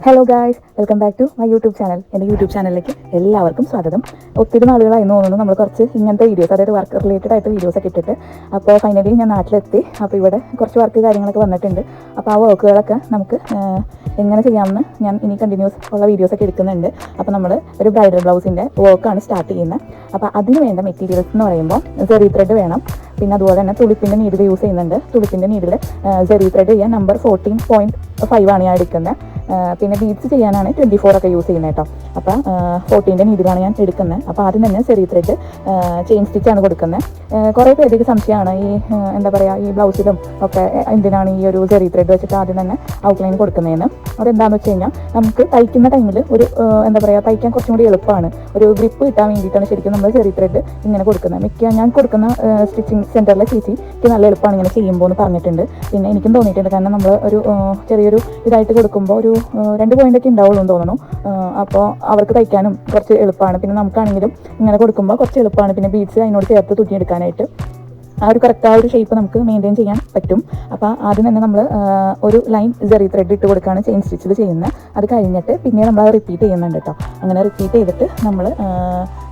Hello guys, welcome back to my YouTube channel. എൻ്റെ YouTube ചാനലിലേക്ക് എല്ലാവർക്കും സ്വാഗതം. ഒത്തിരി നാളുകളായി തോന്നുന്നു നമ്മൾ കുറച്ച് ഇങ്ങനത്തെ വീഡിയോസ്, അതായത് വർക്ക് റിലേറ്റഡ് ആയിട്ട് വീഡിയോസൊക്കെ ഇട്ടിട്ട്. അപ്പോൾ ഫൈനലി ഞാൻ നാട്ടിലെത്തി. അപ്പോൾ ഇവിടെ കുറച്ച് വർക്ക് കാര്യങ്ങളൊക്കെ വന്നിട്ടുണ്ട്. അപ്പോൾ ആ വർക്കുകളൊക്കെ നമുക്ക് എങ്ങനെ ചെയ്യാമെന്ന് ഞാൻ ഇനി കണ്ടിന്യൂസ് ഉള്ള വീഡിയോസൊക്കെ എടുക്കുന്നുണ്ട്. അപ്പോൾ നമ്മൾ ഒരു ബ്രൈഡൽ ബ്ലൗസിൻ്റെ വർക്കാണ് സ്റ്റാർട്ട് ചെയ്യുന്നത്. അപ്പോൾ അതിന് വേണ്ട മെറ്റീരിയൽസ് എന്ന് പറയുമ്പോൾ സെറി ത്രെഡ് വേണം. പിന്നെ അതുപോലെ തന്നെ തുളിപ്പിൻ്റെ നീഡിൽ യൂസ് ചെയ്യുന്നുണ്ട്. തുളിപ്പിൻ്റെ നീഡിൽ സെറി ത്രെഡ് ചെയ്യാൻ നമ്പർ 14.5 ആണ് ഞാൻ എടുക്കുന്നത്. പിന്നെ ബീഡ്സ് ചെയ്യാനാണ് 24 ഒക്കെ യൂസ് ചെയ്യുന്നത് കേട്ടോ. അപ്പോൾ 14ൻ്റെ നീഡിലാണ് ഞാൻ എടുക്കുന്നത്. അപ്പോൾ ആദ്യം തന്നെ സെറി ത്രെഡ് ചെയിൻ സ്റ്റിച്ചാണ് കൊടുക്കുന്നത്. കുറേ പേർക്ക് സംശയമാണ് ഈ എന്താ പറയുക, ഈ ബ്ലൗസിലും ഒക്കെ എന്തിനാണ് ഈ ഒരു സെറി ത്രെഡ് വെച്ചിട്ട് ആദ്യം തന്നെ ഔട്ട്ലൈൻ കൊടുക്കുന്നതെന്ന്. അതെന്താണെന്ന് വെച്ച് കഴിഞ്ഞാൽ നമുക്ക് തയ്ക്കുന്ന ടൈമിൽ ഒരു എന്താ പറയുക, തയ്ക്കാൻ കുറച്ചും കൂടി എളുപ്പമാണ്. ഒരു ഗ്രിപ്പ് കിട്ടാൻ വേണ്ടിയിട്ടാണ് ശരിക്കും നമ്മൾ സെറി ത്രെഡ് ഇങ്ങനെ കൊടുക്കുന്നത്. ഞാൻ കൊടുക്കുന്ന സ്റ്റിച്ചിങ് സെൻറ്ററിലെ ചേച്ചിക്ക് നല്ല എളുപ്പമാണ് ഇങ്ങനെ ചെയ്യുമ്പോൾ എന്ന് പറഞ്ഞിട്ടുണ്ട്. പിന്നെ എനിക്കും തോന്നിയിട്ടുണ്ട്, കാരണം നമ്മൾ ഒരു ചെറിയൊരു ഇതായിട്ട് കൊടുക്കുമ്പോൾ ഒരു 2 പോയിൻ്റൊക്കെ ഉണ്ടാവുള്ളൂ എന്ന് തോന്നുന്നു. അപ്പോൾ അവർക്ക് തയ്ക്കാനും കുറച്ച് എളുപ്പമാണ്. പിന്നെ നമുക്കാണെങ്കിലും ഇങ്ങനെ കൊടുക്കുമ്പോൾ കുറച്ച് എളുപ്പമാണ്. പിന്നെ ബീഡ്സ് അതിനോട് ചേർത്ത് തുന്നിയെടുക്കാനായിട്ട് ആ ഒരു കറക്റ്റ് ആ ഒരു ഷേപ്പ് നമുക്ക് മെയിൻറ്റെയിൻ ചെയ്യാൻ പറ്റും. അപ്പോൾ ആദ്യം തന്നെ നമ്മൾ ഒരു ലൈൻ സെറി ത്രെഡ് ഇട്ട് കൊടുക്കുകയാണ് ചെയിൻ സ്റ്റിച്ചിൽ ചെയ്യുന്നത്. അത് കഴിഞ്ഞിട്ട് പിന്നെ നമ്മൾ റിപ്പീറ്റ് ചെയ്യുന്നുണ്ട് കേട്ടോ. അങ്ങനെ റിപ്പീറ്റ് ചെയ്തിട്ട്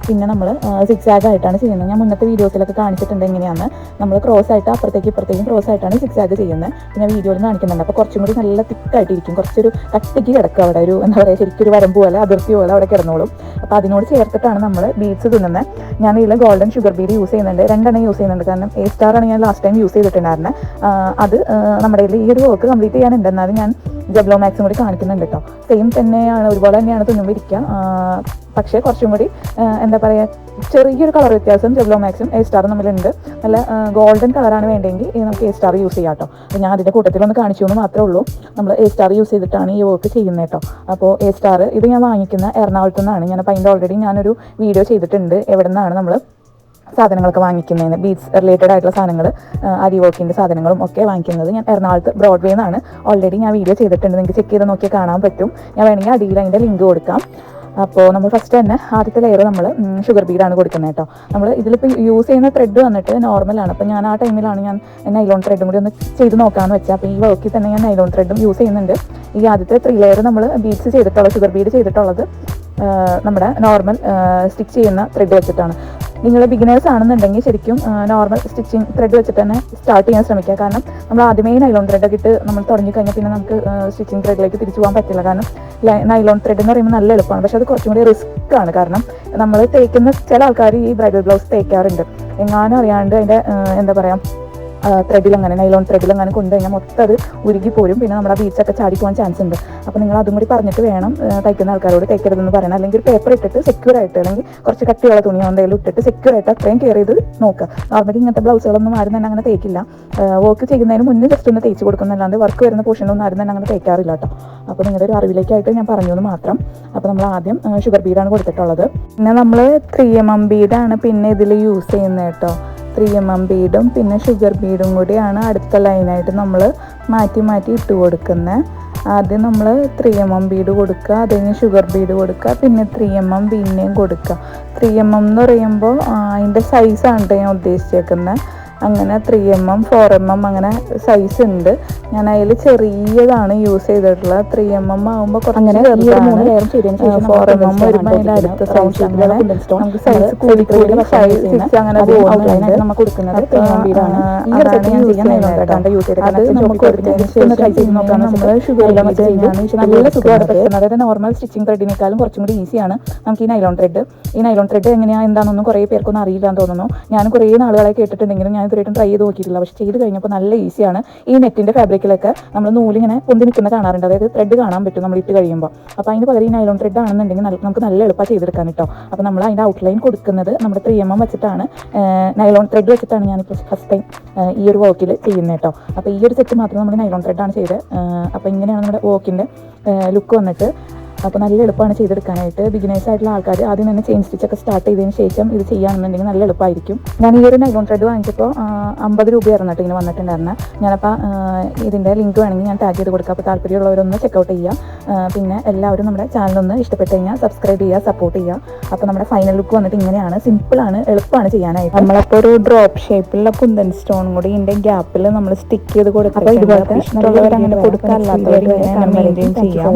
പിന്നെ നമ്മൾ സിക്സാഗ് ആയിട്ടാണ് ചെയ്യുന്നത്. ഞാൻ മുന്നത്തെ വീഡിയോസിലൊക്കെ കാണിച്ചിട്ടുണ്ട് എങ്ങനെയാണ് നമ്മൾ ക്രോസ് ആയിട്ട് അപ്പുറത്തേക്ക് ഇപ്പുറത്തേക്കും ക്രോസ് ആയിട്ടാണ് സിക്സാഗ് ചെയ്യുന്നത്. പിന്നെ വീഡിയോയിൽ കാണിക്കുന്നുണ്ട്. അപ്പോൾ കുറച്ചും കൂടി നല്ല തിക്കായിട്ടിരിക്കും. കുറച്ചൊരു കട്ടിക്ക് കിടക്കുക അവിടെ, ഒരു എന്താ പറയുക, ശരിക്കും ഒരു വരമ്പ് പോലെ അതിർത്തി പോലെ അവിടെ കിടന്നോളും. അപ്പോൾ അതിനോട് ചേർത്തിട്ടാണ് നമ്മൾ ബീഡ്സ് തുന്നുന്നത്. ഞാൻ ഇതിൽ ഗോൾഡൻ ഷുഗർ ബീഡ് യൂസ് ചെയ്യുന്നുണ്ട്. 2 യൂസ് ചെയ്യുന്നുണ്ട്. കാരണം A* ആണ് ഞാൻ ലാസ്റ്റ് ടൈം യൂസ് ചെയ്തിട്ടുണ്ടായിരുന്നത്. അത് നമ്മുടെ ഈ ഒരു വർക്ക് കംപ്ലീറ്റ് ചെയ്യാനുണ്ട്. എന്നാലും ഞാൻ ജബ്ലോ മാക്സും കൂടി കാണിക്കുന്നുണ്ട് കേട്ടോ. സെയിം തന്നെയാണ്, ഒരുപോലെ തന്നെയാണ് തുന്നുമ്പോൾ ഇരിക്കുക. പക്ഷേ കുറച്ചും കൂടി എന്താ പറയുക, ചെറിയൊരു കളർ വ്യത്യാസം ജബ്ലോ മാക്സും A* തമ്മിലുണ്ട്. നല്ല ഗോൾഡൻ കളറാണ് വേണ്ടെങ്കിൽ നമുക്ക് A* യൂസ് ചെയ്യാം കേട്ടോ. അപ്പോൾ ഞാൻ അതിൻ്റെ കൂട്ടത്തിലൊന്ന് കാണിച്ചു എന്ന് മാത്രമേ ഉള്ളൂ. നമ്മൾ A* യൂസ് ചെയ്തിട്ടാണ് ഈ വർക്ക് ചെയ്യുന്നത് കേട്ടോ. അപ്പോൾ A* ഇത് ഞാൻ വാങ്ങിക്കുന്ന എറണാകുളത്തു നിന്നാണ്. ഞാനപ്പോൾ അതിൻ്റെ ഓൾറെഡി ഞാനൊരു വീഡിയോ ചെയ്തിട്ടുണ്ട് എവിടെ നിന്നാണ് നമ്മൾ സാധനങ്ങളൊക്കെ വാങ്ങിക്കുന്നതിന്. ബീഡ്സ് റിലേറ്റഡ് ആയിട്ടുള്ള സാധനങ്ങൾ, അരി വർക്കിൻ്റെ സാധനങ്ങളും ഒക്കെ വാങ്ങിക്കുന്നത് ഞാൻ എറണാകുളത്ത് ബ്രോഡ്വേ എന്നാണ്. ഓൾറെഡി ഞാൻ വീഡിയോ ചെയ്തിട്ടുണ്ട്. നിങ്ങൾക്ക് ചെക്ക് ചെയ്ത് നോക്കിയാൽ കാണാൻ പറ്റും. ഞാൻ വേണമെങ്കിൽ അടിയിൽ അതിൻ്റെ ലിങ്ക് കൊടുക്കാം. അപ്പോൾ നമ്മൾ ഫസ്റ്റ് തന്നെ ആദ്യത്തെ ലെയർ നമ്മൾ ഷുഗർ ബീഡാണ് കൊടുക്കുന്നത് കേട്ടോ. നമ്മൾ ഇതിലിപ്പോൾ യൂസ് ചെയ്യുന്ന ത്രെഡ് വന്നിട്ട് നോർമലാണ്. അപ്പോൾ ഞാൻ ആ ടൈമിലാണ് ഞാൻ നൈലോൺ ത്രെഡും കൂടി ഒന്ന് ചെയ്ത് നോക്കാമെന്ന് വെച്ചാൽ. അപ്പോൾ ഈ വർക്കിൽ തന്നെ ഞാൻ നൈലോൺ ത്രെഡും യൂസ് ചെയ്യുന്നുണ്ട്. ഈ ആദ്യത്തെ 3 ലെയർ നമ്മൾ ബീഡ്സ് ചെയ്തിട്ടുള്ളത്, ഷുഗർ ബീഡ് ചെയ്തിട്ടുള്ളത് നമ്മുടെ നോർമൽ സ്റ്റിച്ച് ചെയ്യുന്ന ത്രെഡ് വെച്ചിട്ടാണ്. നിങ്ങൾ ബിഗിനേഴ്സ് ആണെന്നുണ്ടെങ്കിൽ ശരിക്കും നോർമൽ സ്റ്റിച്ചിങ് ത്രെഡ് വെച്ചിട്ട് തന്നെ സ്റ്റാർട്ട് ചെയ്യാൻ ശ്രമിക്കുക. കാരണം നമ്മൾ ആദ്യമേ നൈലോൺ ത്രെഡൊക്കെ ഇട്ട് നമ്മൾ തുടങ്ങിക്കഴിഞ്ഞാൽ പിന്നെ നമുക്ക് സ്റ്റിച്ചിങ് ത്രെഡിലേക്ക് തിരിച്ചു പോകാൻ പറ്റില്ല. കാരണം നൈലോൺ ത്രെഡ് എന്ന് പറയുമ്പോൾ നല്ല എളുപ്പമാണ്, പക്ഷേ അത് കുറച്ചും കൂടി റിസ്ക് ആണ്. കാരണം നമ്മൾ തേക്കുന്ന ചില ആൾക്കാർ ഈ ബ്രൈഡൽ ബ്ലൗസ് തേക്കാറുണ്ട്. എങ്ങാനും അറിയാണ്ട് അതിൻ്റെ എന്താ പറയുക, നൈലോൺ ത്രെഡിലങ്ങനെ കൊണ്ടുകഴിഞ്ഞാൽ മൊത്തം അത് ഉരുകിപ്പോരും. പിന്നെ നമ്മുടെ ബീഡ്സൊക്കെ ചാടിപ്പോകാൻ ചാൻസ് ഉണ്ട്. അപ്പോൾ നിങ്ങൾ അതും കൂടി പറഞ്ഞിട്ട് വേണം തയ്ക്കുന്ന ആൾക്കാരോട് തയ്ക്കരുതെന്ന് പറയണം. അല്ലെങ്കിൽ പേപ്പർ ഇട്ടിട്ട് സെക്യൂർ ആയിട്ട്, അല്ലെങ്കിൽ കുറച്ച് കട്ടിയുള്ള തുണിയോ എന്തെങ്കിലും ഇട്ടിട്ട് സെക്യൂർ ആയിട്ട് അത്രയും കെയർ ചെയ്ത് നോക്കുക. നോർമലി ഇങ്ങനത്തെ ബ്ലൗസുകളൊന്നും ആരും തന്നെ അങ്ങനെ തേക്കില്ല. വർക്ക് ചെയ്യുന്നതിന് മുന്നേ ജസ്റ്റ് ഒന്ന് തേച്ച് കൊടുക്കുന്നല്ലാണ്ട് വർക്ക് വരുന്ന പോർഷനൊന്നും ആരും തന്നെ അങ്ങനെ തേക്കാറില്ല കേട്ടോ. അപ്പോൾ നിങ്ങളുടെ ഒരു അറിവിലേക്കായിട്ട് ഞാൻ പറഞ്ഞു എന്ന് മാത്രം. അപ്പോൾ നമ്മൾ ആദ്യം ഷുഗർ ബീഡാണ് കൊടുത്തിട്ടുള്ളത്. പിന്നെ നമ്മൾ 3mm ബീഡാണ് പിന്നെ ഇതിൽ യൂസ് ചെയ്യുന്നത് കേട്ടോ. 3mm ബീഡും പിന്നെ ഷുഗർ ബീഡും കൂടിയാണ് അടുത്ത ലൈനായിട്ട് നമ്മൾ മാറ്റി മാറ്റി ഇട്ട് കൊടുക്കുന്നത്. ആദ്യം നമ്മൾ 3mm ബീഡ് കൊടുക്കുക, അതിന് ഷുഗർ ബീഡ് കൊടുക്കുക, പിന്നെ 3mm പിന്നെയും കൊടുക്കുക. 3mm എന്ന് പറയുമ്പോൾ അതിൻ്റെ സൈസാണ് ഞാൻ ഉദ്ദേശിച്ചേക്കുന്നത്. അങ്ങനെ 3mm 4mm അങ്ങനെ സൈസ് ഉണ്ട്. ഞാൻ അതിൽ ചെറിയതാണ് യൂസ് ചെയ്തിട്ടുള്ളത്. 3mm ആകുമ്പോൾ കുറച്ച് 4mm വരുമ്പോൾ അതിൻ്റെ അടുത്ത സൈസ് അങ്ങനെ നമുക്ക് സൈസ് കൂടി 6 അങ്ങനെ പോകുന്നുണ്ട്. നമ്മൾ കൊടുക്കുന്നത് 3mm ബീഡാണ്. അത് നമുക്ക് നമ്മൾ ഷുഗർ നല്ല സുഖമാണ് പറ്റുന്നത്. അതായത് നോർമൽ സ്റ്റിച്ചിങ് ത്രെഡിനേക്കാളും കുറച്ചും കൂടി ഈസിയാണ് നമുക്ക് ഈ നൈലോൺ ത്രെഡ്. ഈ നൈലോൺ ത്രെഡ് എങ്ങനെയാണ് എന്താണെന്നൊന്നും കുറേ പേർക്കൊന്നും അറിയില്ല എന്ന് തോന്നുന്നു. ഞാൻ കുറേ നാളുകളായി കേട്ടിട്ടുണ്ടെങ്കിലും ഞാൻ ഇതുവരെയായിട്ടും ട്രൈ ചെയ്ത് നോക്കിയിട്ടില്ല. പക്ഷേ ചെയ്ത് കഴിഞ്ഞപ്പോൾ നല്ല ഈസിയാണ്. ഈ നെറ്റിൻ്റെ ഫാബ്രിക്കിലൊക്കെ നമ്മൾ നൂലിങ്ങനെ പൊന്തി നിൽക്കുന്ന കാണാറുണ്ട്, അതായത് ത്രെഡ് കാണാൻ പറ്റും നമ്മൾ ഇട്ട് കഴിയുമ്പോൾ. അപ്പോൾ അതിന് പകരം ഈ നൈലോൺ ത്രെഡ് ആണെന്നുണ്ടെങ്കിൽ നമുക്ക് നല്ല എളുപ്പം ചെയ്തെടുക്കാൻ കേട്ടോ. അപ്പോൾ നമ്മൾ അതിൻ്റെ ഔട്ട്ലൈൻ കൊടുക്കുന്നത് നമ്മുടെ 3mm വെച്ചിട്ടാണ്, നൈലോൺ ത്രെഡ് വെച്ചിട്ടാണ് ഞാനിപ്പോൾ ഫസ്റ്റ് ടൈം ഈ ഒരു വർക്കിൽ ചെയ്യുന്നത് കേട്ടോ. അപ്പോൾ ഈ ഒരു സെറ്റ് മാത്രം നമ്മൾ നൈലോൺ ത്രെഡാണ് ചെയ്തത്. അപ്പോൾ ഇങ്ങനെയാണ് നമ്മുടെ വർക്കിൻ്റെ ലുക്ക് വന്നിട്ട്. അപ്പോൾ നല്ല എളുപ്പമാണ് ചെയ്തെടുക്കാനായിട്ട്. ബിഗിനേഴ്സ് ആയിട്ടുള്ള ആൾക്കാർ ആദ്യം തന്നെ ചെയിൻ സ്റ്റിച്ചൊക്കെ സ്റ്റാർട്ട് ചെയ്തതിന് ശേഷം ഇത് ചെയ്യുകയാണെന്നുണ്ടെങ്കിൽ നല്ല എളുപ്പമായിരിക്കും. ഞാൻ ഈ ഒരു നൈലോൺ ത്രെഡ് വാങ്ങിച്ചപ്പോൾ 50 രൂപയായിരുന്നു കേട്ടോ ഇങ്ങനെ വന്നിട്ടുണ്ടായിരുന്നത്. ഞാനപ്പോൾ ഇതിൻ്റെ ലിങ്ക് വേണമെങ്കിൽ ഞാൻ ടാഗ് ചെയ്ത് കൊടുക്കാം. അപ്പോൾ താല്പര്യമുള്ളവരൊന്ന് ചെക്കൗട്ട് ചെയ്യുക. പിന്നെ എല്ലാവരും നമ്മുടെ ചാനലൊന്ന് ഇഷ്ടപ്പെട്ട് കഴിഞ്ഞാൽ സബ്സ്ക്രൈബ് ചെയ്യുക, സപ്പോർട്ട് ചെയ്യുക. അപ്പോൾ നമ്മുടെ ഫൈനൽ ലുക്ക് വന്നിട്ട് ഇങ്ങനെയാണ്. സിമ്പിളാണ്, എളുപ്പമാണ് ചെയ്യാനായിട്ട്. നമ്മളപ്പോൾ ഒരു ഡ്രോപ്പ് ഷേപ്പിലുള്ള കുന്തൻ സ്റ്റോൺ കൂടി ഇതിൻ്റെ ഗ്യാപ്പിൽ നമ്മൾ സ്റ്റിക്ക് ചെയ്ത് കൊടുക്കുക. അപ്പോൾ ഇതുപോലത്തെ ഇഷ്ടമുള്ളവർ അങ്ങനെ കൊടുക്കാറില്ലാത്തവർ മെയിൻറ്റെയിൻ ചെയ്യുക.